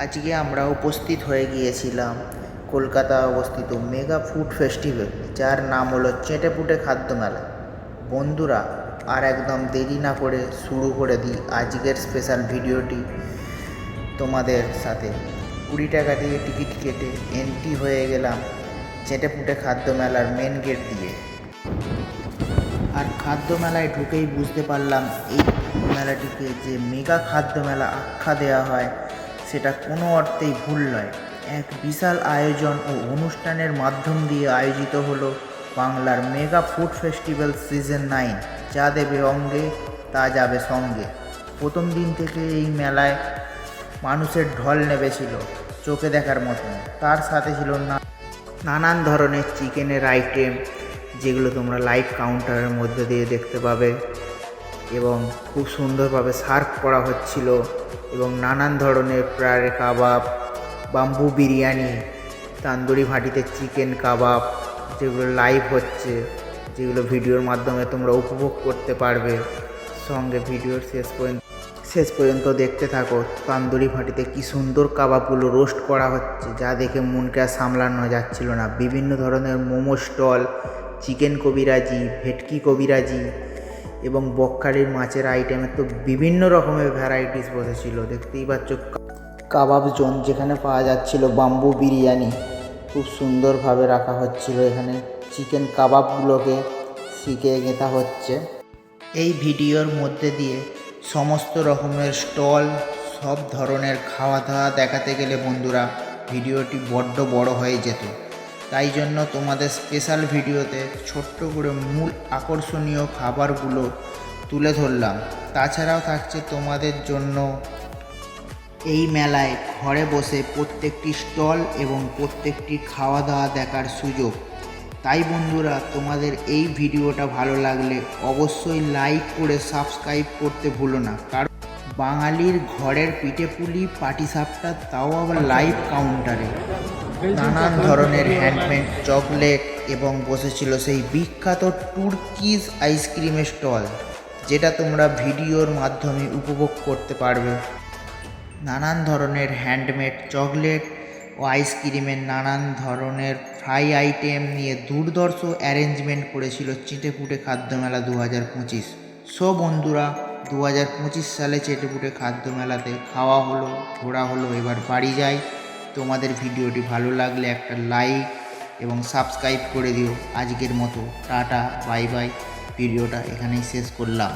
আজকে আমরা উপস্থিত হয়ে গিয়েছিলাম কলকাতা অবস্থিত মেগা ফুড ফেস্টিভ্যাল, যার নাম হলো চেটেপুটে খাদ্য মেলা। বন্ধুরা, আর একদম দেরি না করে শুরু করে দিই আজকের স্পেশাল ভিডিওটি তোমাদের সাথে। 20 টাকা দিয়ে টিকিট কেটে এন্ট্রি হয়ে গেলাম চেটেপুটে খাদ্য মেলার মেন গেট দিয়ে। আর খাদ্য মেলায় ঢুকেই বুঝতে পারলাম এই মেলাটিকে যে মেগা খাদ্য মেলা আখ্যা দেওয়া হয় সেটা কোনো অর্থেই ভুল নয়। এক বিশাল আয়োজন ও অনুষ্ঠানের মাধ্যম দিয়ে আয়োজিত হলো বাংলার মেগা ফুড ফেস্টিভ্যাল সিজন 9। যা দেবে অঙ্গে তা যাবে সঙ্গে। প্রথম দিন থেকে এই মেলায় মানুষের ঢল নেমেছিল চোখে দেখার মতন। তার সাথে ছিল নানান ধরনের চিকেনের আইটেম, যেগুলো তোমরা লাইভ কাউন্টারের মধ্যে দিয়ে দেখতে পাবে, এবং খুব সুন্দরভাবে সার্ভ করা হচ্ছিল। এবং নানান ধরনের প্রায় কাবাব, বাম্বু বিরিয়ানি, তান্দুরি ভাটিতে চিকেন কাবাব, যেগুলো লাইভ হচ্ছে, যেগুলো ভিডিওর মাধ্যমে তোমরা উপভোগ করতে পারবে। সঙ্গে ভিডিওর শেষ পর্যন্ত দেখতে থাকো। তান্দুরি ভাটিতে কি সুন্দর কাবাবগুলো রোস্ট করা হচ্ছে, যা দেখে মনকে আর সামলানো যাচ্ছিল না। বিভিন্ন ধরনের মোমো স্টল, চিকেন কবিরাজি, ভেটকি কবিরাজি এবং বকখালির মাছের আইটেমের তো বিভিন্ন রকমের ভ্যারাইটিস বসেছিল। দেখতেই পাচ্ছ কাবাব জোন, যেখানে পাওয়া যাচ্ছিল বাম্বু বিরিয়ানি, খুব সুন্দরভাবে রাখা হচ্ছিল। এখানে চিকেন কাবাবগুলোকে শিখে গেঁথা হচ্ছে। এই ভিডিওর মধ্যে দিয়ে সমস্ত রকমের স্টল, সব ধরনের খাওয়া দাওয়া দেখাতে গেলে বন্ধুরা ভিডিওটি বড্ড বড় হয়ে যেত। তাই জন্য তোমাদের স্পেশাল ভিডিওতে ছোট্ট করে মূল আকর্ষণীয় খাবারগুলো তুলে ধরলাম। তাছাড়াও থাকছে তোমাদের জন্য এই মেলায় ঘরে বসে প্রত্যেকটি স্টল এবং প্রত্যেকটি খাওয়া দাওয়া দেখার সুযোগ। তাই বন্ধুরা, তোমাদের এই ভিডিওটা ভালো লাগলে অবশ্যই লাইক করে সাবস্ক্রাইব করতে ভুলো না। কারণ বাঙালির ঘরের পিঠেপুলি পাটিসাপটা, তাও আবার লাইভ কাউন্টারে। নানান ধরনের হ্যান্ডমেড চকলেট এবং বসেছিল সেই বিখ্যাত তুর্কিশ আইসক্রিমের স্টল, যেটা তোমরা ভিডিওর মাধ্যমে উপভোগ করতে পারবে। নানান ধরনের হ্যান্ডমেড চকলেট ও আইসক্রিমের নানান ধরনের ফ্রাই আইটেম নিয়ে দুর্ধর্ষ অ্যারেঞ্জমেন্ট করেছিল চেটেপুটে খাদ্য মেলা 2025। সো বন্ধুরা, 2025 সালে চেটেপুটে খাদ্য মেলাতে খাওয়া হলো, ঘোরা হলো, এবার বাড়ি যাই। তোমাদের ভিডিওটি ভালো লাগলে একটা লাইক এবং সাবস্ক্রাইব করে দিও। আজকের মতো টাটা, বাই বাই। ভিডিওটা এখানেই শেষ করলাম।